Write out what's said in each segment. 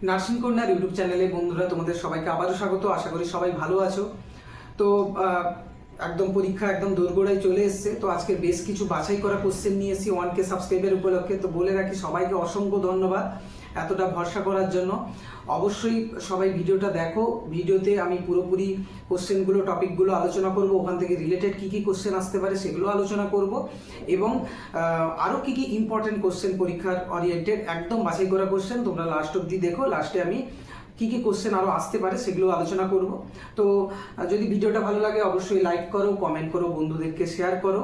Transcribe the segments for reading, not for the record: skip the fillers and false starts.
Nursing corner YouTube চ্যানেলে বন্ধুরা তোমাদের সবাইকে আবারও স্বাগত। আশা করি সবাই ভালো আছো। তো একদম পরীক্ষা একদম দোরগোড়ায় চলে এসছে। তো আজকে বেশ কিছু বাছাই করা কোশ্চেন নিয়ে এসেছি 1K সাবস্ক্রাইবের উপলক্ষে। তো বলে রাখি সবাইকে অসংখ্য ধন্যবাদ এতটা ভরসা করার জন্য। অবশ্যই সবাই ভিডিওটা দেখো। ভিডিওতে আমি পুরোপুরি কোশ্চেনগুলো টপিকগুলো আলোচনা করব, ওখান থেকে রিলেটেড কী কী কোশ্চেন আসতে পারে সেগুলো আলোচনা করব, এবং আরও কী কী ইম্পর্টেন্ট কোশ্চেন পরীক্ষার ওরিয়েন্টেড একদম বাছাই করা কোশ্চেন তোমরা লাস্ট অবধি দেখো। লাস্টে আমি কী কী কোশ্চেন আরও আসতে পারে সেগুলো আলোচনা করব। তো যদি ভিডিওটা ভালো লাগে অবশ্যই লাইক করো, কমেন্ট করো, বন্ধুদেরকে শেয়ার করো।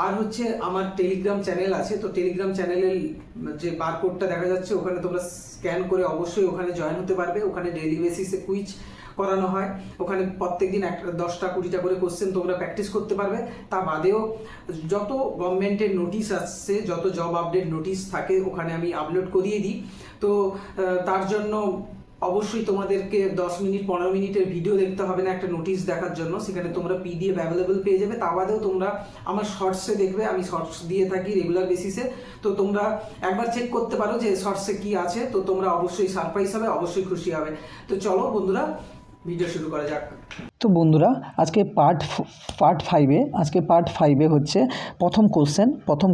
আর হচ্ছে আমার টেলিগ্রাম চ্যানেল আছে, তো টেলিগ্রাম চ্যানেলের যে বারকোডটা দেখা যাচ্ছে ওখানে তোমরা স্ক্যান করে অবশ্যই ওখানে জয়েন হতে পারবে। ওখানে ডেইলি বেসিসে কুইজ করানো হয়। ওখানে প্রত্যেকদিন 10টা-20টা করে কোশ্চেন তোমরা প্র্যাকটিস করতে পারবে। তা বাদেও যত গভর্নমেন্টের নোটিশ আসছে, যত জব আপডেট নোটিশ থাকে ওখানে আমি আপলোড করিয়ে দিই। তো তার জন্য অবশ্যই তোমাদেরকে 10 মিনিট 15 মিনিটের ভিডিও দেখতে হবে না একটা নোটিশ দেখার জন্য। সেখানে তোমরা PDF অ্যাভেলেবেল পেয়ে যাবে। তা বাদেও তোমরা আমার শর্টসে দেখবে, আমি শর্টস দিয়ে থাকি রেগুলার বেসিসে। তো তোমরা একবার চেক করতে পারো যে শর্টসে কি আছে। তো তোমরা অবশ্যই সারপ্রাইজ হবে, অবশ্যই খুশি হবে। তো চলো বন্ধুরা ভিডিও শুরু করা যাক। তো বন্ধুরা আজকে পার্ট 5-এ হচ্ছে প্রথম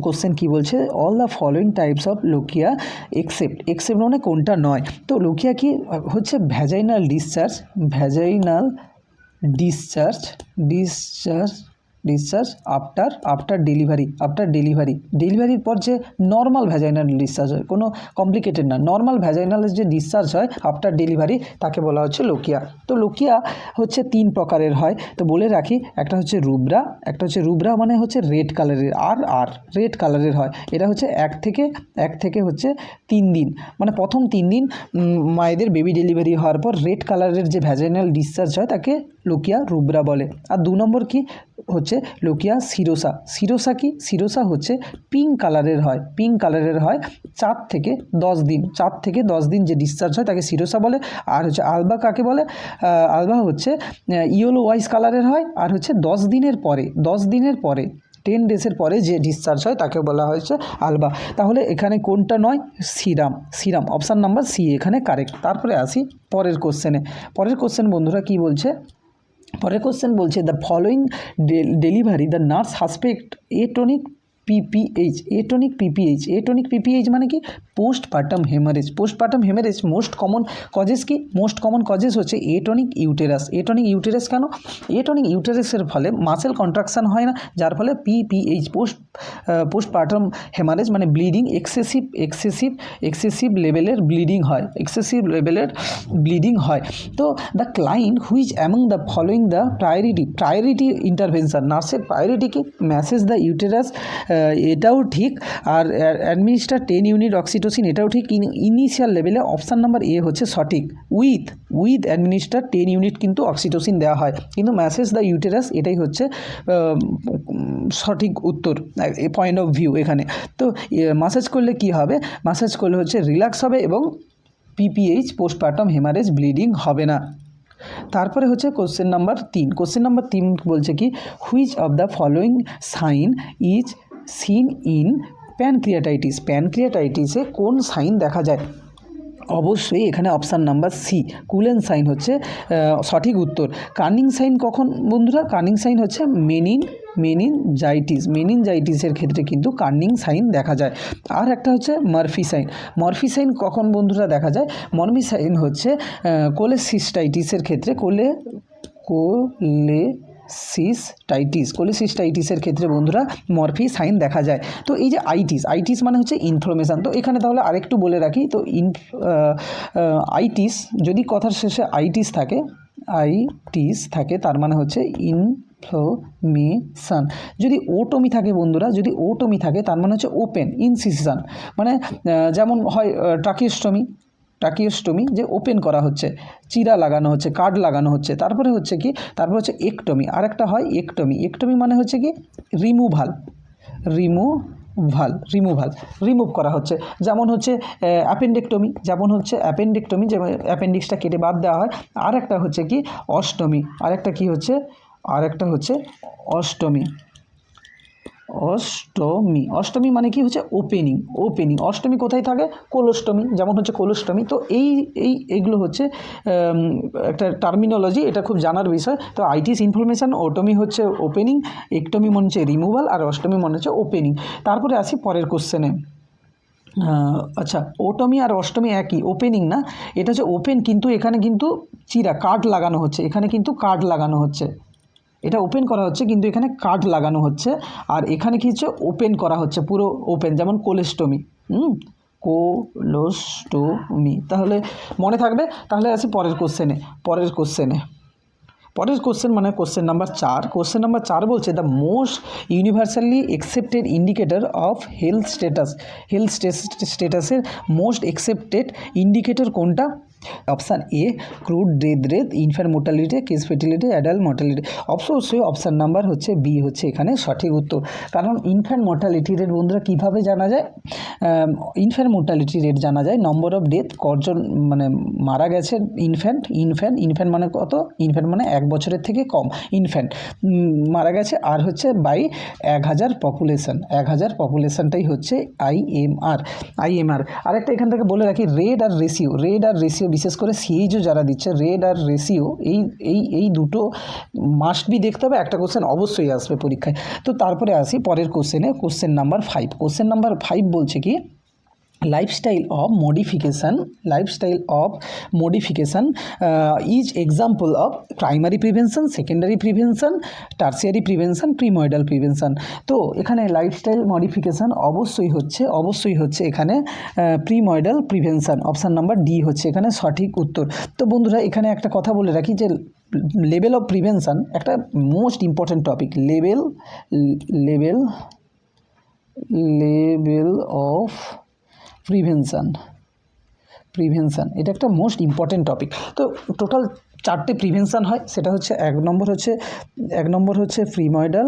কোশ্চেন কি বলছে, all the following types of lochia except মানে কোনটা নয়। তো লোকিয়া কি হচ্ছে ভ্যাজাইনাল ডিসচার্জ আফটার ডেলিভারির পর যে নর্মাল ভ্যাজাইনাল ডিসচার্জ হয়, কোনো কমপ্লিকেটেড না, নর্মাল ভ্যাজাইনালের যে ডিসচার্জ হয় আফটার ডেলিভারি তাকে বলা হচ্ছে লোকিয়া। তো লোকিয়া হচ্ছে 3 প্রকারের হয়। তো বলে রাখি, একটা হচ্ছে রুব্রা মানে হচ্ছে রেড কালারের, আর রেড কালারের হয়। এটা হচ্ছে এক থেকে হচ্ছে 3 দিন, মানে প্রথম 3 দিন মায়েদের বেবি ডেলিভারি হওয়ার পর রেড কালারের যে ভ্যাজাইনাল ডিসচার্জ হয় তাকে লোকিয়া রুব্রা বলে। আর 2 নম্বর কি হচ্ছে লোকিয়া সিরোসা হচ্ছে পিঙ্ক কালারের হয় 4 থেকে 10 দিন যে ডিসচার্জ হয় তাকে সিরোসা বলে। আর হচ্ছে আলবা কাকে বলে, আলবা হচ্ছে ইয়েলো ওয়াইস কালারের হয়। আর হচ্ছে 10 দিনের পরে 10 ডেজের পরে যে ডিসচার্জ হয় তাকে বলা হয়েছে আলবা। তাহলে এখানে কোনটা নয়, সিরাম অপশান নাম্বার সি এখানে কারেক্ট। তারপরে আসি পরের কোশ্চেন বন্ধুরা কি বলছে। পরের কোশ্চেন বলছে, the following delivery the nurse suspect atonic PPH মানে কি postpartum haemorrhage. Most common causes হচ্ছে এটনিক ইউটেরাস কেন, এটনিক ইউটেরাসের ফলে মাসেল কন্ট্রাকশন হয় না, যার ফলে পিপিএইচ পোস্টপার্টাম হেমারেজ মানে ব্লিডিং এক্সেসিভ লেভেলের ব্লিডিং হয়। তো the client which among the following the priority intervention, নার্সের প্রায়োরিটি কি ম্যাসেজ দ্য ইউটেরাস, এটাও ঠিক। আর অ্যাডমিনিস্টার 10 ইউনিট অক্সিটোসিন, এটাও ঠিক। ইনিশিয়াল লেভেলে অপশান নাম্বার এ হচ্ছে সঠিক। উইথ অ্যাডমিনিস্টার 10 ইউনিট কিন্তু অক্সিটোসিন দেওয়া হয়, কিন্তু ম্যাসেজ দ্য ইউটেরাস এটাই হচ্ছে সঠিক উত্তর, পয়েন্ট অফ ভিউ এখানে। তো মাসাজ করলে কি হবে, মাসাজ করলে হচ্ছে রিল্যাক্স হবে এবং পিপিএইচ পোস্টপার্টাম হেমারেজ ব্লিডিং হবে না। তারপরে হচ্ছে কোশ্চেন নাম্বার 3 বলছে কি, which of the following sign is seen in প্যানক্রিয়াটাইটিসে কোন সাইন দেখা যায়। অবশ্যই এখানে option number C Cullen sign হচ্ছে সঠিক উত্তর। কার্নিং সাইন কখন বন্ধুরা, কার্নিং সাইন হচ্ছে মেনিনজাইটিসের ক্ষেত্রে কিন্তু কার্নিং সাইন দেখা যায়। আর একটা হচ্ছে মারফি সাইন কখন বন্ধুরা দেখা যায়, মারফি সাইন হচ্ছে কোলেসিস্টাইটিসের ক্ষেত্রে কোলেসিস্টাইটিসের ক্ষেত্রে বন্ধুরা মরফি সাইন দেখা যায়। তো এই যে আইটিস মানে হচ্ছে ইনফ্লামেশন। তো এখানে তাহলে আরেকটু বলে রাখি, তো আইটিস যদি কথার শেষে আইটিস থাকে তার মানে হচ্ছে ইনফ্লামেশন। যদি ওটমি থাকে বন্ধুরা, তার মানে হচ্ছে ওপেন ইনসিশন, মানে যেমন হয় ট্রাকিওস্টমি যে ওপেন করা হচ্ছে, চিরা লাগানো হচ্ছে, কার্ড লাগানো হচ্ছে। তারপরে হচ্ছে একটমি, আরেকটা হয় একটমি মানে হচ্ছে কি রিমুভ করা হচ্ছে। যেমন হচ্ছে অ্যাপেন্ডেক্টমি, যে অ্যাপেন্ডিক্সটা কেটে বাদ দেওয়া হয়। আরেকটা হচ্ছে কি অষ্টমি, আরেকটা হচ্ছে অষ্টমি। অষ্টমী, অষ্টমী মানে কি হচ্ছে ওপেনিং, ওপেনিং। অষ্টমী কোথায় থাকে? কোলোস্টমি, যেমন হচ্ছে কোলোস্টমি। তো এইগুলো হচ্ছে একটা টার্মিনোলজি, এটা খুব জানার বিষয়। তো আইটিস ইনফরমেশান, ওটমি হচ্ছে ওপেনিং, একটমি মনে হচ্ছে রিমুভাল, আর অষ্টমী মনে হচ্ছে ওপেনিং। তারপরে আসি পরের কোশ্চেনে। আচ্ছা, ওটমি আর অষ্টমী একই, ওপেনিং না, এটা হচ্ছে ওপেন, কিন্তু এখানে কিন্তু চিরা কার্ড লাগানো হচ্ছে, এখানে কিন্তু কার্ড লাগানো হচ্ছে। এটা ওপেন করা হচ্ছে কিন্তু এখানে কার্ড লাগানো হচ্ছে, আর এখানে কি হচ্ছে ওপেন করা হচ্ছে, পুরো ওপেন, যেমন কোলেস্টমি। কোলোস্টোমি, তাহলে মনে থাকবে। তাহলে আসি পরের কোশ্চেনে। পরের কোশ্চেন মানে কোশ্চেন নাম্বার 4। কোশ্চেন নাম্বার 4 বলছে the most universally accepted indicator of health স্ট্যাটাসের মোস্ট অ্যাকসেপ্টেড ইন্ডিকেটর কোনটা? Option A crude death rate, infant mortality, case fatality, adult mortality. অবশ্যই অপশান নাম্বার হচ্ছে বি হচ্ছে এখানে সঠিক উত্তর। কারণ ইনফ্যান্ট মোর্টালিটি রেট বন্ধুরা কীভাবে জানা যায়? ইনফ্যান্ট মোর্টালিটি রেট জানা যায় নম্বর অফ ডেথ, কজন মানে মারা গেছে ইনফ্যান্ট মানে কত? ইনফ্যান্ট মানে 1 বছরের থেকে কম ইনফ্যান্ট মারা গেছে, আর হচ্ছে বাই 1000 পপুলেশন, 1000 পপুলেশনটাই হচ্ছে আইএমআর। আরেকটা এখান থেকে বলে রাখি, রেড আর রেশিও, বিশেষ করে সিএইচও যারা দিচ্ছে, রেড আর রেশিও, এই দুটো মাস্ট বি দেখতে হবে, একটা কোশ্চেন অবশ্যই আসবে পরীক্ষায়। তো তারপরে আসি পরের কোশ্চেনে, কোশ্চেন নাম্বার 5। কোশ্চেন নাম্বার 5 বলছে কি lifestyle of modification is example of primary prevention, secondary prevention, tertiary prevention, primordial prevention. তো এখানে লাইফস্টাইল মডিফিকেশান অবশ্যই হচ্ছে এখানে primordial prevention, option number D হচ্ছে এখানে সঠিক উত্তর। তো বন্ধুরা এখানে একটা কথা বলে রাখি যে লেভেল অফ প্রিভেনশন একটা most important topic, level of prevention এটা একটা মোস্ট ইম্পর্ট্যান্ট টপিক। তো টোটাল 4টে প্রিভেনশন হয়, সেটা হচ্ছে এক নম্বর হচ্ছে প্রিময়েডাল,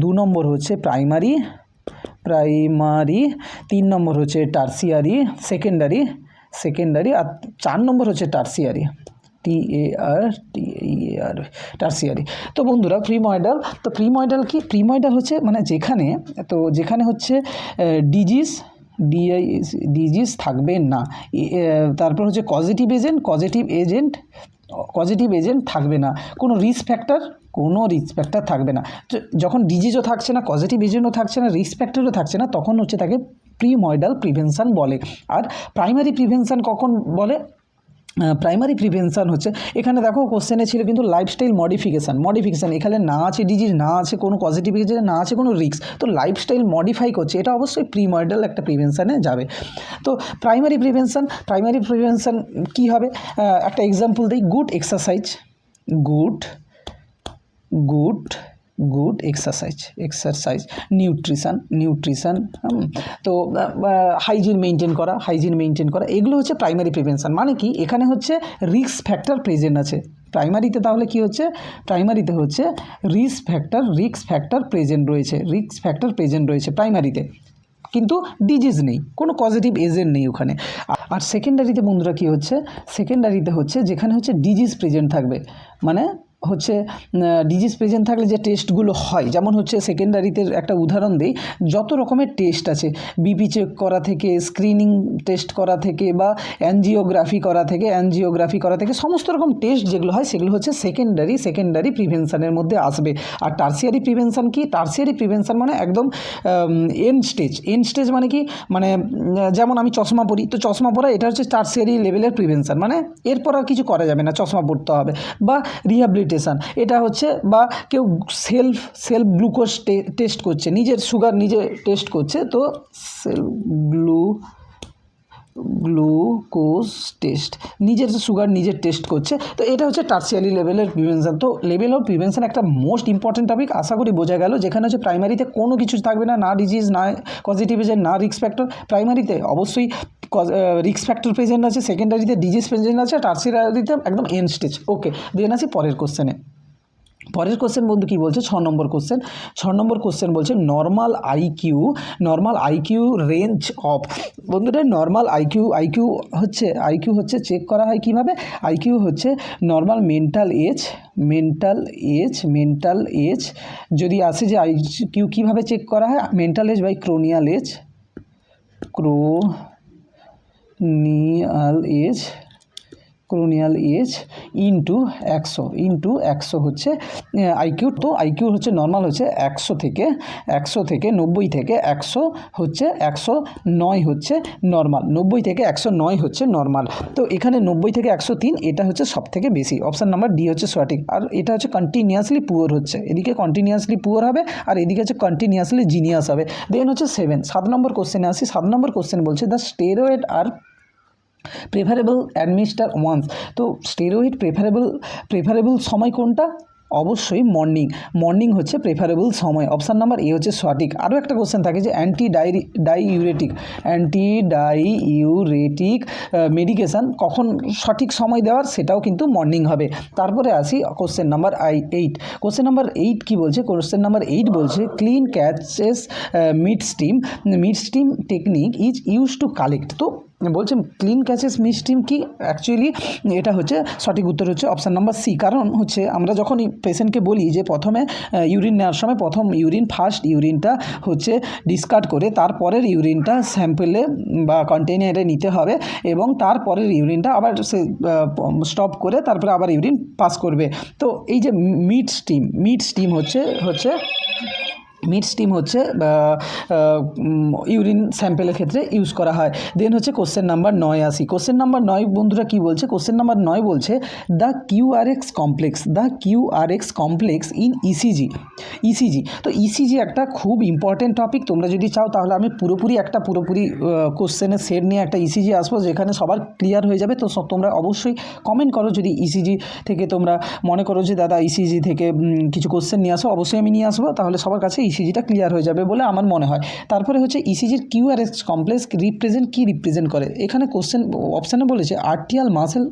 2 নম্বর হচ্ছে প্রাইমারি, 3 নম্বর হচ্ছে টার্সিয়ারি, সেকেন্ডারি, আর 4 নম্বর হচ্ছে টার্সিয়ারি, টার্সিয়ারি। তো বন্ধুরা প্রিময়েডাল কি? প্রিময়েডাল হচ্ছে মানে যেখানে হচ্ছে ডিজিজ থাকবে না, তারপর হচ্ছে কজেটিভ এজেন্ট থাকবে না, কোনো রিস্ক ফ্যাক্টর থাকবে না। যখন ডিজিজও থাকছে না, পজিটিভ এজেন্টও থাকছে না, রিস্ক ফ্যাক্টরও থাকছে না, তখন হচ্ছে তাকে প্রিময়েডাল প্রিভেনশন বলে। আর প্রাইমারি প্রিভেনশন কখন বলে? প্রাইমারি প্রিভেনশন হচ্ছে, এখানে দেখো কোশ্চেনে ছিল কিন্তু লাইফস্টাইল মডিফিকেশান, এখানে না আছে ডিজিজ, না আছে কোনো পজিটিভ এজেন্ট, না আছে কোনো রিস্ক, তো লাইফস্টাইল মডিফাই করছে, এটা অবশ্যই প্রিময়েডাল একটা প্রিভেনশানে যাবে। তো প্রাইমারি প্রিভেনশন কী হবে? একটা এক্সাম্পল দিই, গুড এক্সারসাইজ, নিউট্রিশন, তো হাইজিন মেনটেন করা, এগুলো হচ্ছে প্রাইমারি প্রিভেনশন। মানে কি এখানে হচ্ছে রিস্ক ফ্যাক্টর প্রেজেন্ট আছে প্রাইমারিতে, তাহলে কি হচ্ছে প্রাইমারিতে হচ্ছে রিস্ক ফ্যাক্টর প্রেজেন্ট রয়েছে প্রাইমারিতে, কিন্তু ডিজিজ নেই, কোনো পজিটিভ এজেন্ট নেই ওখানে। আর সেকেন্ডারিতে বন্ধুরা কী হচ্ছে? সেকেন্ডারিতে হচ্ছে যেখানে হচ্ছে ডিজিজ প্রেজেন্ট থাকবে, মানে হচ্ছে ডিজিজ প্রেজেন্ট থাকলে যে টেস্টগুলো হয়, যেমন হচ্ছে সেকেন্ডারিতে একটা উদাহরণ দিই, যত রকমের টেস্ট আছে, বিপি চেক করা থেকে, স্ক্রিনিং টেস্ট করা থেকে, বা অ্যাঞ্জিওগ্রাফি করা থেকে সমস্ত রকম টেস্ট যেগুলো হয় সেগুলো হচ্ছে সেকেন্ডারি প্রিভেনশনের মধ্যে আসবে। আর টার্সিয়ারি প্রিভেনশন কি? টার্সিয়ারি প্রিভেনশন মানে একদম এন্ড স্টেজ মানে কি? মানে যেমন আমি চশমা পরি, তো চশমা পরা এটা হচ্ছে টার্সিয়ারি লেভেলের প্রিভেনশন, মানে এরপর আর কিছু করা যাবে না, চশমা পরতে হবে। বা রিহ্যাবিলিটেশন, এটা হচ্ছে, বা কেউ সেলফ গ্লুকোজ টেস্ট করছে, নিজের সুগার নিজে টেস্ট করছে, তো সেলফ গ্লুকোজ টেস্ট, নিজের সুগার নিজের টেস্ট করছে, তো এটা হচ্ছে টার্সিয়ারি লেভেলের প্রিভেনশন। তো লেভেল অফ প্রিভেনশন একটা মোস্ট ইম্পর্টেন্ট টপিক, আশা করি বোঝা গেল। যেখানে হচ্ছে প্রাইমারিতে কোনো কিছু থাকবে না, না ডিজিজ, না পজিটিভ এজেন্ট, না রিস্ক ফ্যাক্টর। প্রাইমারিতে অবশ্যই রিস্ক ফ্যাক্টর প্রেজেন্ট আছে, সেকেন্ডারিতে ডিজিজ প্রেজেন্ট আছে, টার্সিয়ারিতে একদম এন্ড স্টেজ। ওকে, দেন আসি পরের কোশ্চেনে। পরের কোশ্চেন বন্ধু কি বলছে, 6 নম্বর কোশ্চেন। 6 নম্বর কোশ্চেন বলছে নর্মাল আইকিউ রেঞ্জ অফ। বন্ধুরা নর্মাল আইকিউ হচ্ছে চেক করা হয় কিভাবে। আইকিউ হচ্ছে নর্মাল মেন্টাল এজ যদি আসে যে আইকিউ কীভাবে চেক করা হয়, মেন্টাল এজ বাই ক্রোনিয়াল এজ ইন্টু 100 হচ্ছে আইকিউ। তো আইকিউ হচ্ছে নর্মাল হচ্ছে 100 থেকে 90 থেকে 100 হচ্ছে 109 হচ্ছে নর্মাল, 90 থেকে 109 হচ্ছে নর্মাল। তো এখানে 90 থেকে 103 এটা হচ্ছে সব থেকে বেশি, অপশান নাম্বার ডি হচ্ছে সঠিক। আর এটা হচ্ছে কন্টিনিউয়াসলি পুয়ার হচ্ছে, এদিকে কন্টিনিউয়াসলি পুয়ার হবে আর এদিকে হচ্ছে কন্টিনিউয়াসলি জিনিয়াস হবে। দেন হচ্ছে 7 নম্বর কোশ্চেনে আসি। 7 নম্বর কোশ্চেন বলছে the steroid are preferable administer once. তো স্টেরয়েড প্রেফারেবল সময় কোনটা? অবশ্যই মর্নিং হচ্ছে প্রেফারেবল সময়, অপশান নাম্বার এ হচ্ছে সঠিক। আরও একটা কোশ্চেন থাকে যে অ্যান্টি ডাইইউরেটিক মেডিকেশান কখন সঠিক সময় দেওয়ার, সেটাও কিন্তু মর্নিং হবে। তারপরে আসি কোশ্চেন নাম্বার 8। কোশ্চেন নাম্বার 8 কী বলছে? কোশ্চেন নাম্বার 8 বলছে clean catches mid stream technique is use to collect. তো বলছে ক্লিন ক্যাচেস মিড স্ট্রিম কি? অ্যাকচুয়ালি এটা হচ্ছে সঠিক উত্তর হচ্ছে অপশান নাম্বার সি। কারণ হচ্ছে আমরা যখন পেশেন্টকে বলি যে প্রথমে ইউরিন নেওয়ার সময় ফার্স্ট ইউরিনটা হচ্ছে ডিসকার্ড করে তারপরের ইউরিনটা স্যাম্পেলে বা কন্টেইনারে নিতে হবে এবং তারপরের ইউরিনটা আবার সে স্টপ করে তারপরে আবার ইউরিন পাস করবে। তো এই যে মিড স্ট্রিম হচ্ছে ইউরিন স্যাম্পেলের ক্ষেত্রে ইউজ করা হয়। দেন হচ্ছে কোশ্চেন নাম্বার 9 আসি। কোশ্চেন নাম্বার 9 বন্ধুরা কী বলছে? কোশ্চেন নাম্বার 9 বলছে দ্য কিউআরএক্স কমপ্লেক্স ইন ইসিজি। তো ইসিজি একটা খুব ইম্পর্টেন্ট টপিক। তোমরা যদি চাও তাহলে আমি পুরোপুরি কোশ্চেনের সেট নিয়ে একটা ইসিজি আসবো যেখানে সবার ক্লিয়ার হয়ে যাবে। তো তোমরা অবশ্যই কমেন্ট করো যদি ইসিজি থেকে তোমরা মনে করো যে দাদা ইসিজি থেকে কিছু কোশ্চেন নিয়ে আসো, অবশ্যই আমি নিয়ে আসবো, তাহলে সবার কাছে ইসিজিটা ক্লিয়ার হয়ে যাবে বলে আমার মনে হয়। তারপরে হচ্ছে ইসিজির কিউআরএক্স কমপ্লেক্স রিপ্রেজেন্ট করে। এখানে কোশ্চেন অপশানে বলেছে আর্টিয়াল মাসেল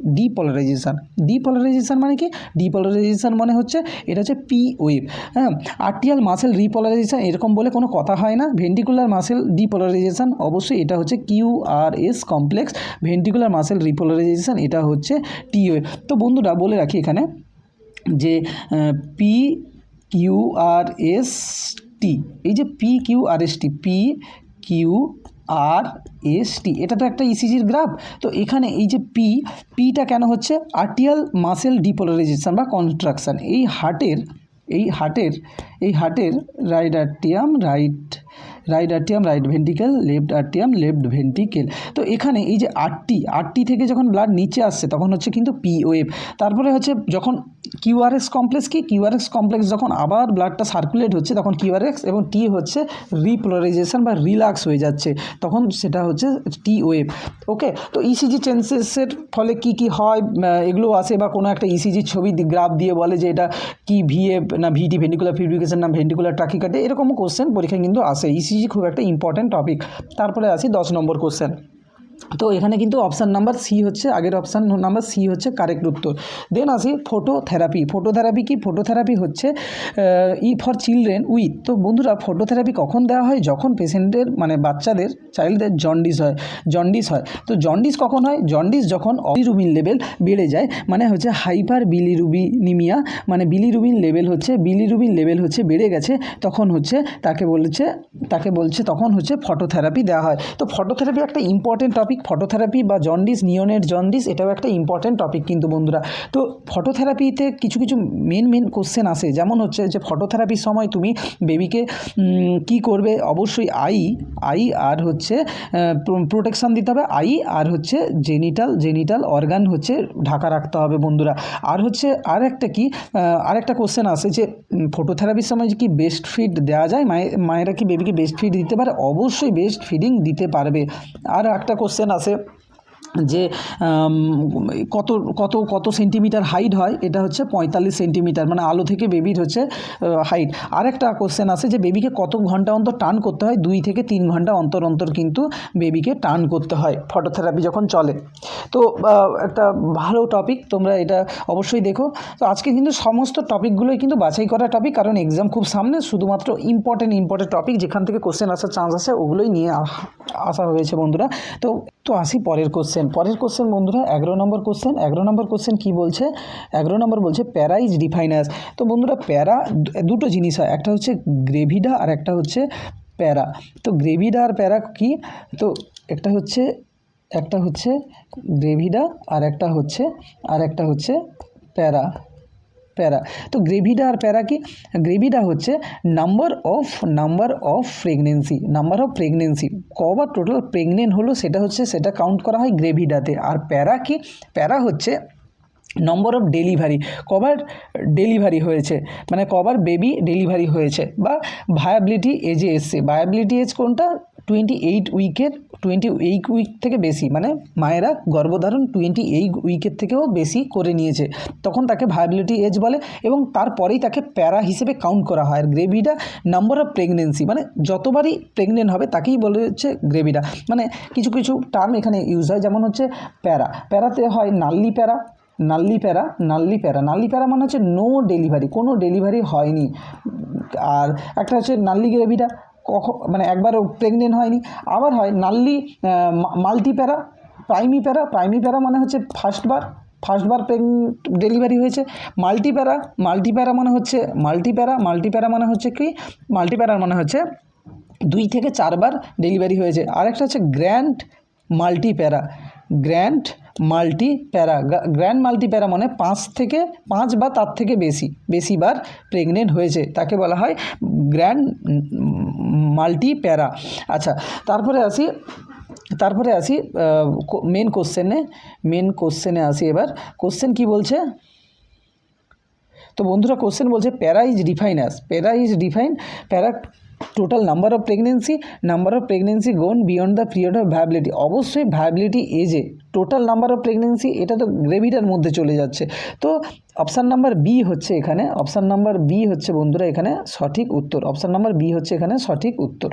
ডিপোলারাইজেশন মানে কি? ডিপোলারাইজেশন মানে হচ্ছে এটা হচ্ছে পি ওয়েভ। হ্যাঁ, আর্টিয়াল মাসেল রিপোলারাইজেশন এরকম বলে কোনো কথা হয় না। ভেন্টিকুলার মাসেল ডিপোলারাইজেশন অবশ্যই এটা হচ্ছে QRS complex. Ventricular muscle repolarization এটা হচ্ছে টি ওয়েভ। তো বন্ধুরা বলে রাখি এখানে যে PQRST, এই যে PQRST এটা তো একটা ইসিজির গ্রাফ। তো এখানে এই যে পিটা কেন হচ্ছে? আর্টিয়াল মাসেল ডিপোলারাইজেশন বা কন্ট্রাকশান। এই হার্টের right আর্টিয়াম right ventricle, left আর্টিয়াম left ventricle. তো এখানে এই যে আরটি থেকে যখন ব্লাড নিচে আসছে তখন হচ্ছে কিন্তু পি ওয়েভ। তারপরে হচ্ছে যখন কিউআরএক্স কমপ্লেক্স যখন আবার ব্লাডটা সার্কুলেট হচ্ছে তখন কিউআরএক্স এবং টি হচ্ছে রিপোলারাইজেশন বা রিল্যাক্স হয়ে যাচ্ছে, তখন সেটা হচ্ছে টি ওয়েভ। ওকে, তো ইসিজি চেঞ্জেসের ফলে কি হয় এগুলো আসে, বা কোনো একটা ইসিজির ছবি গ্রাফ দিয়ে বলে যে এটা কি ভিএফ না ভিটি, ভেন্টিকুলার ফিব্রিকেশন না ভেন্টিকুলার ট্রাকিকার্ডিয়া, এরকমও কোশ্চেন পরীক্ষায় কিন্তু আসে। ইসিজি খুব একটা ইম্পর্ট্যান্ট টপিক। তারপরে আসি 10 নম্বর কোশ্চেন। তো এখানে কিন্তু অপশান নাম্বার সি হচ্ছে, আগের অপশান নাম্বার সি হচ্ছে কারেক্ট উত্তর। দেন আসি ফটোথেরাপি কি? ফটোথেরাপি হচ্ছে ফর চিলড্রেন উইথ। তো বন্ধুরা ফটোথেরাপি কখন দেওয়া হয়? যখন পেশেন্টের মানে চাইল্ডদের জন্ডিস হয়। তো জন্ডিস কখন হয়? জন্ডিস যখন বিলিরুবিন লেভেল বেড়ে যায়, মানে হচ্ছে হাইপার বিলিরুবিনিমিয়া, মানে বিলিরুবিন লেভেল হচ্ছে বেড়ে গেছে, তখন হচ্ছে তাকে বলছে তখন হচ্ছে ফটোথেরাপি দেওয়া হয়। তো ফটোথেরাপি একটা ইম্পর্টেন্ট টপিক। ফটোথেরাপি বা জন্ডিস, নিওনেট জন্ডিস, এটাও একটা ইম্পর্টেন্ট টপিক কিন্তু বন্ধুরা। তো ফটোথেরাপিতে কিছু মেন কোশ্চেন আসে, যেমন হচ্ছে যে ফটোথেরাপির সময় তুমি বেবিকে কি করবে? অবশ্যই আই আর হচ্ছে প্রোটেকশান দিতে হবে, আর হচ্ছে জেনিটাল অর্গান হচ্ছে ঢাকা রাখতে হবে বন্ধুরা। আর হচ্ছে আর একটা কোশ্চেন আসে যে ফটোথেরাপির সময় কি বেস্ট ফিড দেওয়া যায়? মায়েরা কি বেবিকে বেস্ট ফিড দিতে পারে? অবশ্যই বেস্ট ফিডিং দিতে পারবে। আর একটা কোশ্চেন আসে যে কত কত কত সেন্টিমিটার হাইট হয়, এটা হচ্ছে 45 সেন্টিমিটার, মানে আলো থেকে বেবির হচ্ছে হাইট। আরেকটা কোশ্চেন আছে যে বেবিকে কত ঘন্টা অন্তর টার্ন করতে হয়, 2 থেকে 3 ঘন্টা অন্তর অন্তর কিন্তু বেবিকে টার্ন করতে হয় ফটোথেরাপি যখন চলে। তো একটা ভালো টপিক, তোমরা এটা অবশ্যই দেখো। তো আজকে কিন্তু সমস্ত টপিকগুলোই কিন্তু বাছাই করা টপিক, কারণ এক্সাম খুব সামনে, শুধুমাত্র ইম্পর্টেন্ট টপিক যেখান থেকে কোশ্চেন আসার চান্স আছে ওগুলোই নিয়ে আসা হয়েছে বন্ধুরা। তো তো আসি পরের কোশ্চেন বন্ধুরা, 11 নম্বর কোশ্চেন কী বলছে? 11 নম্বর বলছে প্যারা ইজ ডিফাইন অ্যাজ। তো বন্ধুরা প্যারা দুটো জিনিস হয়, একটা হচ্ছে গ্রেভিডা আর একটা হচ্ছে প্যারা। তো গ্রেভিডা আর প্যারা কি? তো একটা হচ্ছে গ্রেভিডা আর একটা হচ্ছে প্যারা। তো গ্রেভিডা আর প্যারা কি? গ্রেভিডা হচ্ছে নাম্বার অফ প্রেগনেন্সি, কবার টোটাল প্রেগনেন্ট হলো সেটা কাউন্ট করা হয় গ্রেভিডাতে। আর প্যারা কি? প্যারা হচ্ছে নম্বর অফ ডেলিভারি, কবার ডেলিভারি হয়েছে, মানে কবার বেবি ডেলিভারি হয়েছে বা ভায়াবিলিটি এজে এসছে। ভায়াবিলিটি এজ কোনটা? 28 উইক থেকে বেশি, মানে মায়েরা গর্ভধারণ 28 উইকের থেকেও বেশি করে নিয়েছে, তখন তাকে ভায়াবিলিটি এজ বলে, এবং তারপরেই তাকে প্যারা হিসেবে কাউন্ট করা হয়। আর গ্রেভিডা নাম্বার অফ প্রেগনেন্সি, মানে যতবারই প্রেগনেন্ট হবে তাকেই বলে হচ্ছে গ্রেভিডা। মানে কিছু টার্ম এখানে ইউজ হয়, যেমন হচ্ছে প্যারাতে হয় নাল্লি প্যারা মানে হচ্ছে নো ডেলিভারি, কোনো ডেলিভারি হয়নি। আর একটা হচ্ছে নাল্লি গ্রেভিডা, মানে একবারও প্রেগনেন্ট হয়নি। আবার হয় নাল্লি মাল্টিপ্যারা, প্রাইমি প্যারা মানে হচ্ছে ফার্স্টবার ডেলিভারি হয়েছে। মাল্টিপ্যারা মানে হচ্ছে কি? মাল্টিপ্যারা মানে হচ্ছে 2 থেকে 4 বার ডেলিভারি হয়েছে। আরেকটা হচ্ছে গ্র্যান্ড মাল্টিপ্যারা মানে 5 বা তার থেকে বেশি বার প্রেগনেন্ট হয়েছে, তাকে বলা হয় গ্র্যান্ড মাল্টিপ্যারা। আচ্ছা, তারপরে আসি মেন কোশ্চেনে আসি। এবার কোশ্চেন কি বলছে? তো বন্ধুরা কোশ্চেন বলছে para is para total number of pregnancy gone beyond the period of viability. অবশ্যই ভায়াবিলিটি এজে টোটাল নাম্বার অফ প্রেগনেন্সি, এটা তো গ্রেভিডার মধ্যে চলে যাচ্ছে। তো অপশান নাম্বার বি হচ্ছে বন্ধুরা এখানে সঠিক উত্তর।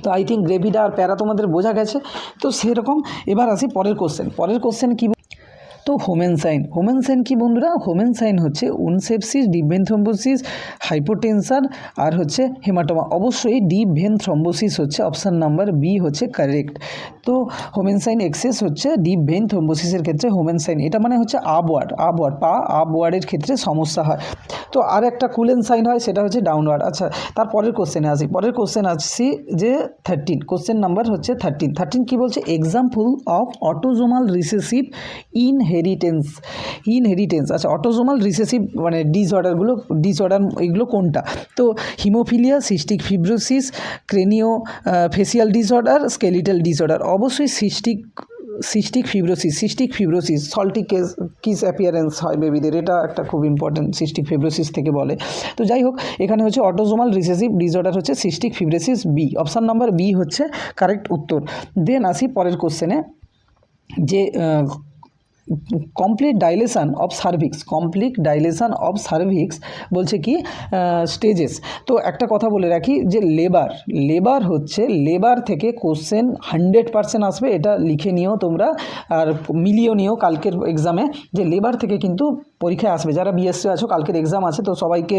তো আই থিঙ্ক গ্রেভিডা আর প্যারা তোমাদের বোঝা গেছে। তো সেরকম এবার আসি পরের কোশ্চেন কি? তো হোমেন সাইন কি বন্ধুরা? হোমেন সাইন হচ্ছে উনসেপসিস, ডিপ ভেন থ্রম্বোসিস, হাইপোটেনশন আর হচ্ছে হেমাটোমা। অবশ্যই ডিপ ভেন থ্রম্বোসিস হচ্ছে অপশান নাম্বার বি হচ্ছে কারেক্ট। তো হোমেন সাইন এক্সেস হচ্ছে ডিপ ভেন থ্রম্বোসিসের ক্ষেত্রে হোমেন সাইন, এটা মানে হচ্ছে আপওয়ার্ড পা আপওয়ার্ডের ক্ষেত্রে সমস্যা হয়। তো আর একটা কুলেন সাইন হয়, সেটা হচ্ছে ডাউনওয়ার্ড। আচ্ছা, তার পরের কোশ্চেনে আসি যে 13, কোশ্চেন নাম্বার হচ্ছে 13 কি বলছে? Example of autosomal recessive inheritance. আচ্ছা, অটোজোমাল রিসেসিভ মানে ডিসঅর্ডার এগুলো কোনটা? তো haemophilia, cystic fibrosis, craniofacial disorder, skeletal disorder. অবশ্যই cystic fibrosis salty kiss appearance হয় বেবিদের, এটা একটা খুব ইম্পর্টেন্ট, সিস্টিক ফিব্রোসিস থেকে বলে। তো যাই হোক, এখানে হচ্ছে অটোজোমাল রিসেসিভ ডিসঅর্ডার হচ্ছে cystic fibrosis B, option number B হচ্ছে কারেক্ট উত্তর। দেন আসি পরের কোশ্চেনে যে কমপ্লিট ডাইলেশন অফ সার্ভিক্স বলছে কি স্টেজেস। তো একটা কথা বলে রাখি যে লেবার থেকে কোশ্চেন 100% আসবে, এটা লিখে নিও তোমরা আর মিলিয়ে নিও কালকের এক্সামে, যে লেবার থেকে কিন্তু পরীক্ষায় আসবে। যারা বিএসসি আছো, কালকের এক্সাম আছে, তো সবাইকে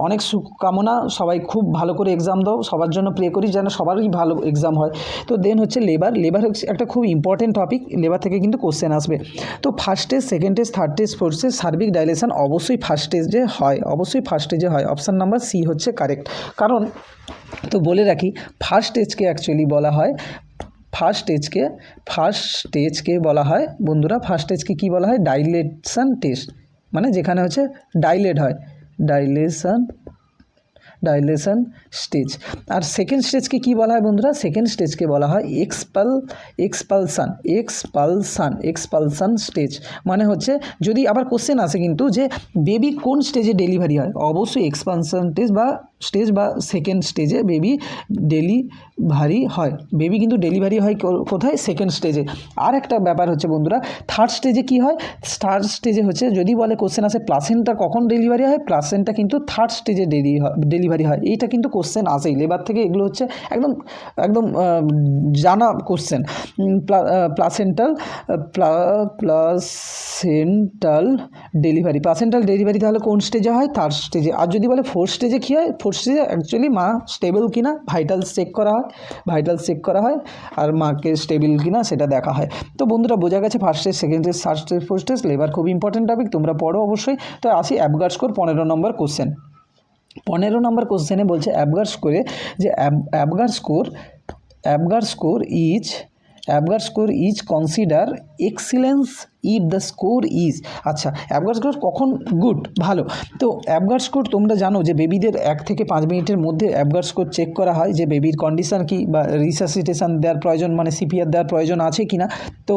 অনেক শুভকামনা, সবাই খুব ভালো করে এক্সাম দাও, সবার জন্য প্রে করি যেন সবারই ভালো এক্সাম হয়। তো দেন হচ্ছে লেবার হচ্ছে একটা খুব ইম্পর্টেন্ট টপিক, লেবার থেকে কিন্তু কোশ্চেন আসবে। তো first stage, second stage, third stage, fourth stage cervical dilatation অবশ্যই ফার্স্ট স্টেজে হয়, অপশান নাম্বার সি হচ্ছে কারেক্ট। কারণ তো বলে রাখি ফার্স্ট স্টেজকে অ্যাকচুয়ালি বলা হয় বন্ধুরা, ফার্স্ট স্টেজকে কী বলা হয়? ডাইলেশন টেস্ট, মানে যেখানে হচ্ছে ডাইলেট হয়, ডাইলেশন স্টেজ। আর সেকেন্ড স্টেজকে কী বলা হয় বন্ধুরা? সেকেন্ড স্টেজকে বলা হয় এক্সপালসান স্টেজ। মানে হচ্ছে যদি আবার কোশ্চেন আসে কিন্তু যে বেবি কোন স্টেজে ডেলিভারি হয়, অবশ্যই এক্সপানশন স্টেজ বা সেকেন্ড স্টেজে বেবি ডেলিভারি হয়। বেবি কিন্তু ডেলিভারি হয় কোথায়? সেকেন্ড স্টেজে। আর একটা ব্যাপার হচ্ছে বন্ধুরা, থার্ড স্টেজে কি হয়? থার্ড স্টেজে হচ্ছে যদি বলে কোশ্চেন আসে প্লাসেন্টা কখন ডেলিভারি হয়, প্লাসেন্টা কিন্তু থার্ড স্টেজে ডেলিভারি হয়। এইটা কিন্তু কোশ্চেন আসেই লেবার থেকে, এগুলো হচ্ছে একদম একদম জানা কোশ্চেন। প্লাসেন্টাল ডেলিভারি তাহলে কোন স্টেজে হয়? থার্ড স্টেজে। আর যদি বলে ফোর্থ স্টেজে কী হয়? ফোর্থ স্টেজে অ্যাকচুয়ালি মা স্টেবল কিনা ভাইটালস চেক করা হয় আর মাকে স্টেবল কিনা সেটা দেখা হয়। তো বন্ধুরা বোঝা গেছে first stage, second stage, third stage, fourth stage. Labour খুব ইম্পর্টেন্ট টপিক, তোমরা পড়ো অবশ্যই। তো আসি অ্যাবগার স্কোর 15 নম্বর কোশ্চেন। 15 নম্বর কোশ্চেনে বলছে অ্যাবগার স্কোরে যে Apgar score is consider excellence if the score is. আচ্ছা, অ্যাবগার স্কোর কখন গুড, ভালো? তো অ্যাবগার স্কোর তোমরা জানো যে বেবিদের 1 থেকে 5 মিনিটের মধ্যে অ্যাবগার স্কোর চেক করা হয় যে বেবির কন্ডিশান কি বা রিসাসিটেশন দেওয়ার প্রয়োজন, মানে সিপিআর দেওয়ার প্রয়োজন আছে কি না। তো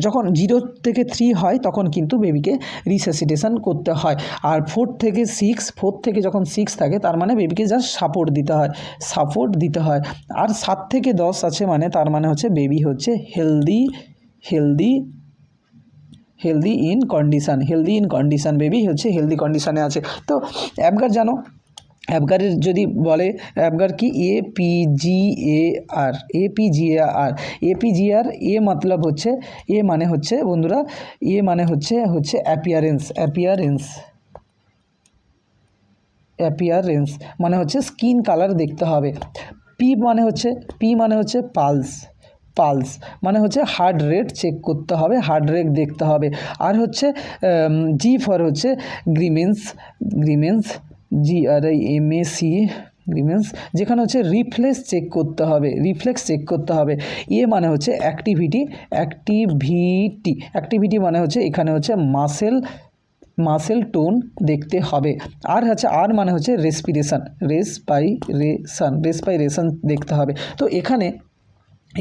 যখন 0 থেকে 3 হয় তখন কিন্তু বেবিকে রিসাসিটেশন করতে হয়। আর 4 থেকে যখন 6 থাকে তার মানে বেবিকে জাস্ট সাপোর্ট দিতে হয়। আর 7 থেকে 10 আছে মানে তার মানে হচ্ছে বেবি হচ্ছে হেলদি ইন কন্ডিশন, বেবি হচ্ছে হেলদি কন্ডিশনে আছে। তো অ্যাবগার জানো, অ্যাবগারের যদি বলে অ্যাবগার কি? এপিজিআর এ মতলব হচ্ছে, এ মানে হচ্ছে বন্ধুরা, এ মানে হচ্ছে অ্যাপিয়ারেন্স মানে হচ্ছে স্কিন কালার দেখতে হবে। পি মানে হচ্ছে পালস মানে হচ্ছে হার্ট রেট চেক করতে হবে, হার্ট রেট দেখতে হবে। আর হচ্ছে জি ফর হচ্ছে গ্রিমেন্স, গ্রিমেন্স, যেখানে হচ্ছে রিফ্লেক্স চেক করতে হবে। এ মানে হচ্ছে অ্যাক্টিভিটি মানে হচ্ছে এখানে হচ্ছে মাসেল টোন দেখতে হবে। আর হচ্ছে আর মানে হচ্ছে রেসপাইরেশন দেখতে হবে। তো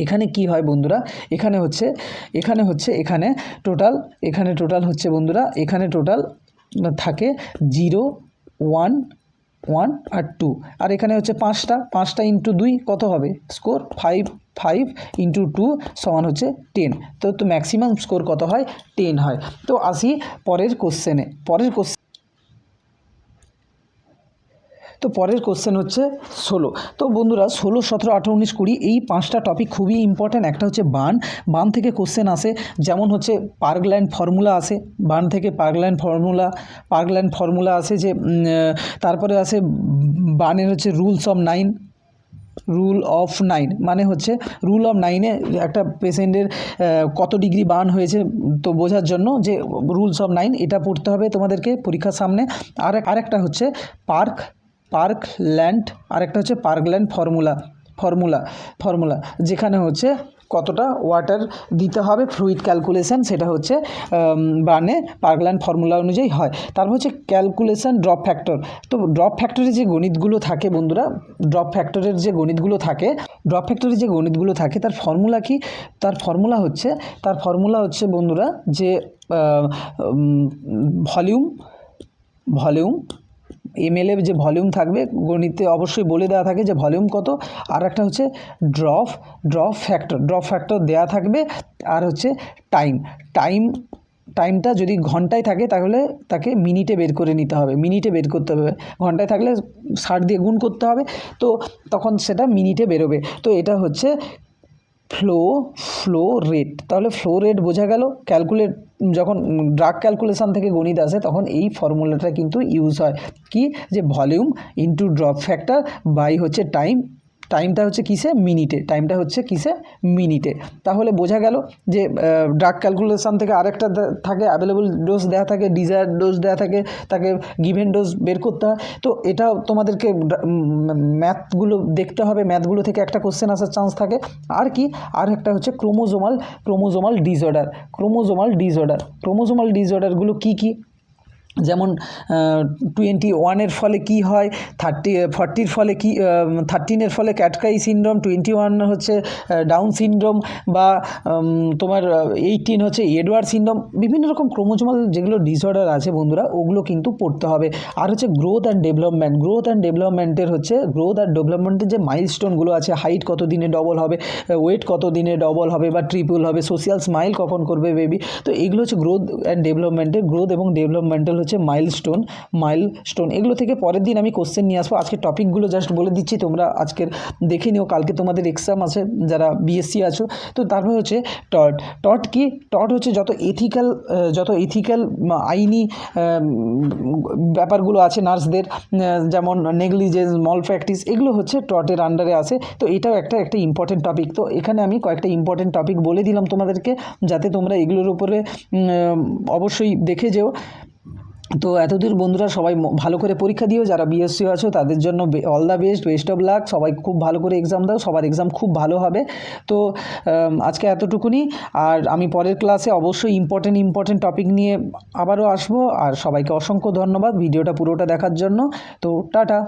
এখানে কি হয় বন্ধুরা? এখানে টোটাল হচ্ছে বন্ধুরা, এখানে টোটাল থাকে 0, 1, 1 আর 2। আর এখানে হচ্ছে 5টা ইন্টু 2 কত হবে? স্কোর 5 ইন্টু 2 সমান হচ্ছে 10। তো ম্যাক্সিমাম স্কোর কত হয়? 10 হয়। তো আসি পরের কোশ্চেনে। তো পরের কোশ্চেন হচ্ছে 16। তো বন্ধুরা 16, 17, 18, 19, 20 এই 5টা টপিক খুবই ইম্পর্ট্যান্ট। একটা হচ্ছে বার্ন থেকে কোশ্চেন আসে, যেমন হচ্ছে পার্কল্যান্ড ফর্মুলা আসে, বার্ন থেকে পার্কল্যান্ড ফর্মুলা আসে যে তারপরে আসে বার্নের হচ্ছে রুল অফ 9 মানে হচ্ছে রুল অফ 9-এ একটা পেশেন্টের কত ডিগ্রি বার্ন হয়েছে তো বোঝার জন্য যে রুলস অফ 9 এটা পড়তে হবে তোমাদেরকে পরীক্ষার সামনে। আরেকটা হচ্ছে পার্কল্যান্ড ফর্মুলা যেখানে হচ্ছে কতটা ওয়াটার দিতে হবে, ফ্লুইড ক্যালকুলেশন, সেটা হচ্ছে বার্নে পার্কল্যান্ড ফর্মুলা অনুযায়ী হয়। তারপর হচ্ছে ক্যালকুলেশন ড্রপ ফ্যাক্টর। তো ড্রপ ফ্যাক্টরের যে গণিতগুলো থাকে বন্ধুরা, ড্রপ ফ্যাক্টরের যে গণিতগুলো থাকে তার ফর্মুলা কি? তার ফর্মুলা হচ্ছে বন্ধুরা যে ভলিউম ml যে ভলিউম থাকবে, গণিতে অবশ্যই বলে দেওয়া থাকে যে ভলিউম কত। আর একটা হচ্ছে ড্রপ ফ্যাক্টর দেওয়া থাকবে। আর হচ্ছে টাইমটা যদি ঘন্টায় থাকে তাহলে তাকে মিনিটে বের করতে হবে, ঘন্টায় থাকলে 60 দিয়ে গুণ করতে হবে, তো তখন সেটা মিনিটে বেরোবে। তো এটা হচ্ছে ফ্লো রেট। তাহলে ফ্লো রেট বোঝা গেল। যখন ড্রাগ ক্যালকুলেশন থেকে গণিত আসে তখন এই ফর্মুলাটা কিন্তু ইউজ হয়, কি যে volume into drop factor by হচ্ছে টাইমটা হচ্ছে মিনিটে। তাহলে বোঝা গেল যে ড্রাগ ক্যালকুলেশন থেকে আরেকটা থাকে অ্যাভেলেবল ডোজ দেওয়া থাকে, ডিজায়ার ডোজ দেওয়া থাকে, তাকে গিভেন ডোজ বের করতে হয়। তো এটা তোমাদেরকে ম্যাথগুলো দেখতে হবে, ম্যাথগুলো থেকে একটা কোশ্চেন আসার চান্স থাকে। আর একটা হচ্ছে ক্রোমোজোমাল ডিসঅর্ডারগুলো কি যেমন 21-এর ফলে কি হয়, 40-র ফলে কি, 13-এর ফলে ক্যাটকাই সিনড্রোম, 21 হচ্ছে ডাউন সিনড্রোম, বা তোমার 18 হচ্ছে এডওয়ার্ড সিনড্রোম, বিভিন্ন রকম ক্রোমোজোমাল যেগুলো ডিসঅর্ডার আছে বন্ধুরা, ওগুলো কিন্তু পড়তে হবে। আর হচ্ছে গ্রোথ অ্যান্ড ডেভেলপমেন্টের হচ্ছে যে মাইলস্টোনগুলো আছে, হাইট কত দিনে ডবল হবে, ওয়েট কত দিনে ডবল হবে বা ট্রিপল হবে, সোশ্যাল স্মাইল কখন করবে বেবি, তো এগুলো হচ্ছে গ্রোথ এবং ডেভেলপমেন্টাল হচ্ছে মাইলস্টোন এগুলো থেকে পরের দিন আমি কোশ্চেন নিয়ে আসবো। আজকে টপিকগুলো জাস্ট বলে দিচ্ছি, তোমরা আজকের দেখে নিও, কালকে তোমাদের এক্সাম আছে যারা বিএসসি আছো। তো তারপরে হচ্ছে টট কি, টট হচ্ছে যত এথিক্যাল আইনি ব্যাপারগুলো আছে নার্সদের, যেমন নেগলিজেন্স, মল প্র্যাকটিস, এগুলো হচ্ছে টটের আন্ডারে আসে। তো এটাও একটা ইম্পর্টেন্ট টপিক। তো এখানে আমি কয়েকটা ইম্পর্টেন্ট টপিক বলে দিলাম তোমাদেরকে, যাতে তোমরা এগুলোর উপরে অবশ্যই দেখে যেও। তো এতদূর বন্ধুরা সবাই ভালো করে পরীক্ষা দিও, যারা বিএসসি আছো তাদের জন্য all the best of luck, সবাই খুব ভালো করে এক্সাম দাও, সবার এক্সাম খুব ভালো হবে। তো আজকে এতটুকুনি, আর আমি পরের ক্লাসে অবশ্যই ইম্পর্টেন্ট টপিক নিয়ে আবারও আসবো। আর সবাইকে অসংখ্য ধন্যবাদ ভিডিওটা পুরোটা দেখার জন্য। তো টাটা।